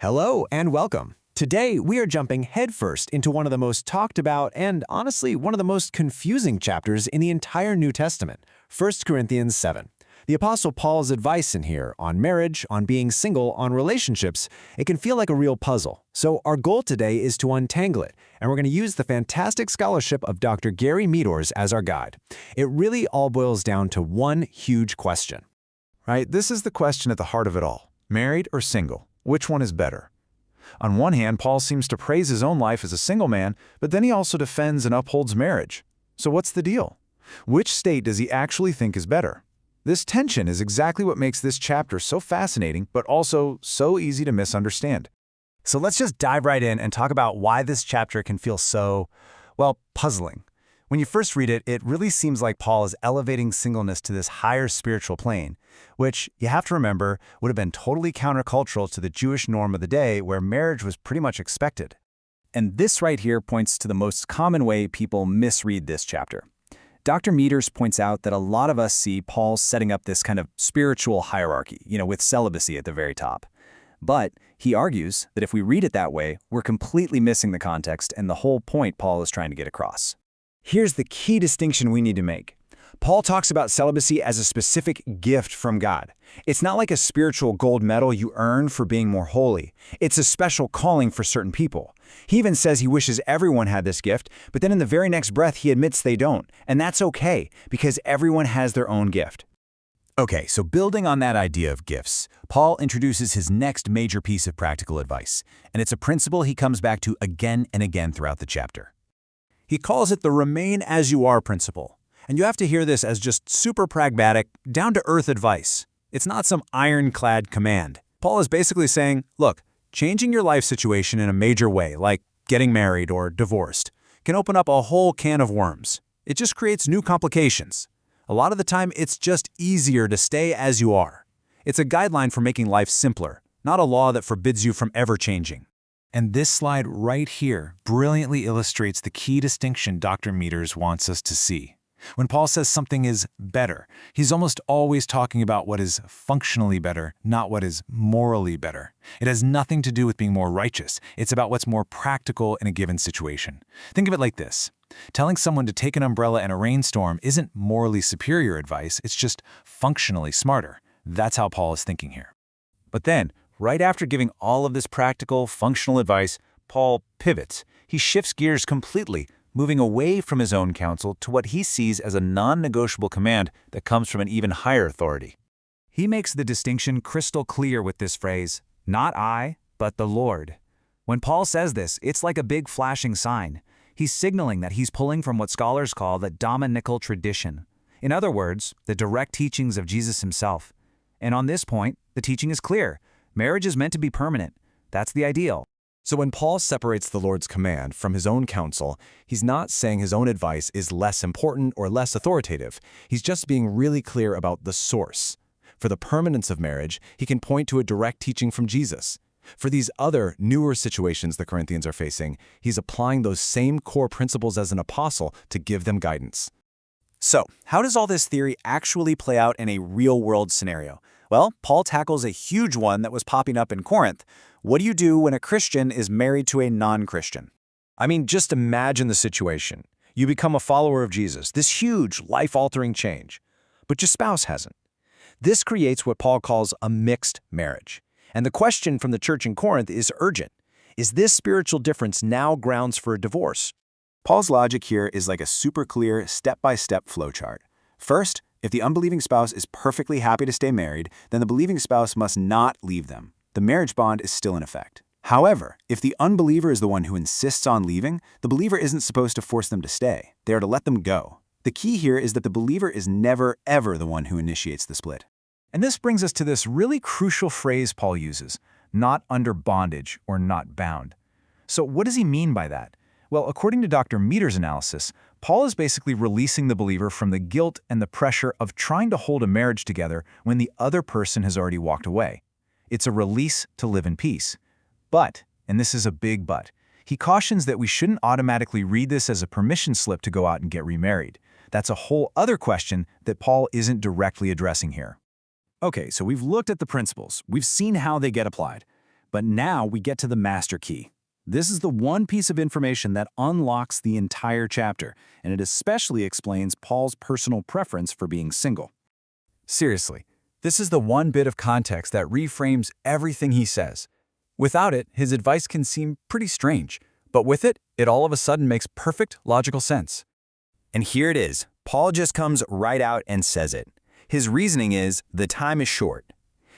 Hello and welcome. Today, we are jumping headfirst into one of the most talked about and, honestly, one of the most confusing chapters in the entire New Testament, 1 Corinthians 7. The Apostle Paul's advice in here on marriage, on being single, on relationships, it can feel like a real puzzle. So our goal today is to untangle it, and we're going to use the fantastic scholarship of Dr. Gary Meadors as our guide. It really all boils down to one huge question. Right? This is the question at the heart of it all. Married or single? Which one is better? On one hand, Paul seems to praise his own life as a single man, but then he also defends and upholds marriage. So what's the deal? Which state does he actually think is better? This tension is exactly what makes this chapter so fascinating, but also so easy to misunderstand. So let's just dive right in and talk about why this chapter can feel so, well, puzzling. When you first read it, it really seems like Paul is elevating singleness to this higher spiritual plane, which, you have to remember, would have been totally countercultural to the Jewish norm of the day where marriage was pretty much expected. And this right here points to the most common way people misread this chapter. Dr. Meadors points out that a lot of us see Paul setting up this kind of spiritual hierarchy, with celibacy at the very top. But he argues that if we read it that way, we're completely missing the context and the whole point Paul is trying to get across. Here's the key distinction we need to make. Paul talks about celibacy as a specific gift from God. It's not like a spiritual gold medal you earn for being more holy. It's a special calling for certain people. He even says he wishes everyone had this gift, but then in the very next breath he admits they don't. And that's okay, because everyone has their own gift. Okay, so building on that idea of gifts, Paul introduces his next major piece of practical advice, and it's a principle he comes back to again and again throughout the chapter. He calls it the remain as you are principle. And you have to hear this as just super pragmatic, down-to-earth advice. It's not some ironclad command. Paul is basically saying, look, changing your life situation in a major way, like getting married or divorced, can open up a whole can of worms. It just creates new complications. A lot of the time, it's just easier to stay as you are. It's a guideline for making life simpler, not a law that forbids you from ever changing. And this slide right here brilliantly illustrates the key distinction Dr. Meadors wants us to see. When Paul says something is better, he's almost always talking about what is functionally better, not what is morally better. It has nothing to do with being more righteous. It's about what's more practical in a given situation. Think of it like this. Telling someone to take an umbrella in a rainstorm isn't morally superior advice, it's just functionally smarter. That's how Paul is thinking here. But then, right after giving all of this practical, functional advice, Paul pivots. He shifts gears completely, moving away from his own counsel to what he sees as a non-negotiable command that comes from an even higher authority. He makes the distinction crystal clear with this phrase, not I, but the Lord. When Paul says this, it's like a big flashing sign. He's signaling that he's pulling from what scholars call the dominical tradition. In other words, the direct teachings of Jesus himself. And on this point, the teaching is clear. Marriage is meant to be permanent. That's the ideal. So when Paul separates the Lord's command from his own counsel, he's not saying his own advice is less important or less authoritative. He's just being really clear about the source. For the permanence of marriage, he can point to a direct teaching from Jesus. For these other, newer situations the Corinthians are facing, he's applying those same core principles as an apostle to give them guidance. So, how does all this theory actually play out in a real-world scenario? Well, Paul tackles a huge one that was popping up in Corinth. What do you do when a Christian is married to a non-Christian? I mean, just imagine the situation. You become a follower of Jesus, this huge, life-altering change. But your spouse hasn't. This creates what Paul calls a mixed marriage. And the question from the church in Corinth is urgent. Is this spiritual difference now grounds for a divorce? Paul's logic here is like a super clear, step-by-step flowchart. First, if the unbelieving spouse is perfectly happy to stay married, then the believing spouse must not leave them. The marriage bond is still in effect. However, if the unbeliever is the one who insists on leaving, the believer isn't supposed to force them to stay. They are to let them go. The key here is that the believer is never, ever the one who initiates the split. And this brings us to this really crucial phrase Paul uses, not under bondage or not bound. So what does he mean by that? Well, according to Dr. Meadors' analysis, Paul is basically releasing the believer from the guilt and the pressure of trying to hold a marriage together when the other person has already walked away. It's a release to live in peace. But, and this is a big but, he cautions that we shouldn't automatically read this as a permission slip to go out and get remarried. That's a whole other question that Paul isn't directly addressing here. Okay, so we've looked at the principles. We've seen how they get applied. But now we get to the master key. This is the one piece of information that unlocks the entire chapter, and it especially explains Paul's personal preference for being single. Seriously, this is the one bit of context that reframes everything he says. Without it, his advice can seem pretty strange, but with it, it all of a sudden makes perfect logical sense. And here it is. Paul just comes right out and says it. His reasoning is, the time is short.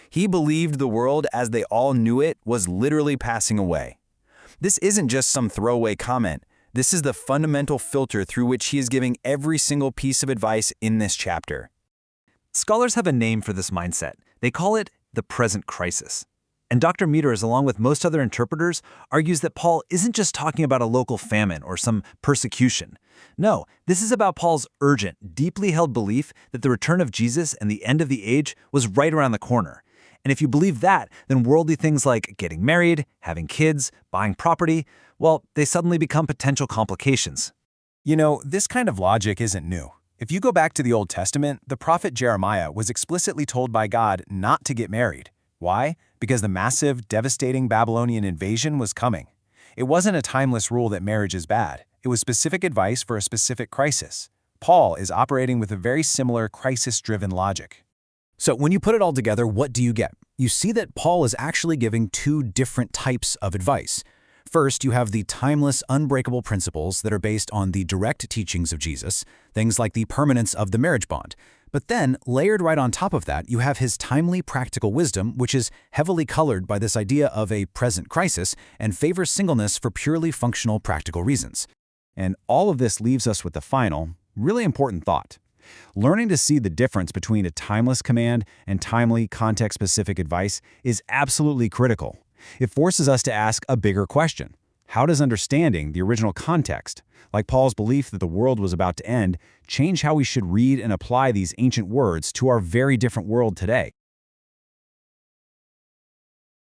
He believed the world as they all knew it was literally passing away. This isn't just some throwaway comment. This is the fundamental filter through which he is giving every single piece of advice in this chapter. Scholars have a name for this mindset. They call it the present crisis. And Dr. Meadors, along with most other interpreters, argues that Paul isn't just talking about a local famine or some persecution. No, this is about Paul's urgent, deeply held belief that the return of Jesus and the end of the age was right around the corner. And if you believe that, then worldly things like getting married, having kids, buying property, well, they suddenly become potential complications. You know, this kind of logic isn't new. If you go back to the Old Testament, the prophet Jeremiah was explicitly told by God not to get married. Why? Because the massive, devastating Babylonian invasion was coming. It wasn't a timeless rule that marriage is bad. It was specific advice for a specific crisis. Paul is operating with a very similar crisis-driven logic. So when you put it all together, what do you get? You see that Paul is actually giving two different types of advice. First, you have the timeless, unbreakable principles that are based on the direct teachings of Jesus, things like the permanence of the marriage bond. But then, layered right on top of that, you have his timely practical wisdom, which is heavily colored by this idea of a present crisis and favors singleness for purely functional practical reasons. And all of this leaves us with the final, really important thought. Learning to see the difference between a timeless command and timely, context-specific advice is absolutely critical. It forces us to ask a bigger question. How does understanding the original context, like Paul's belief that the world was about to end, change how we should read and apply these ancient words to our very different world today?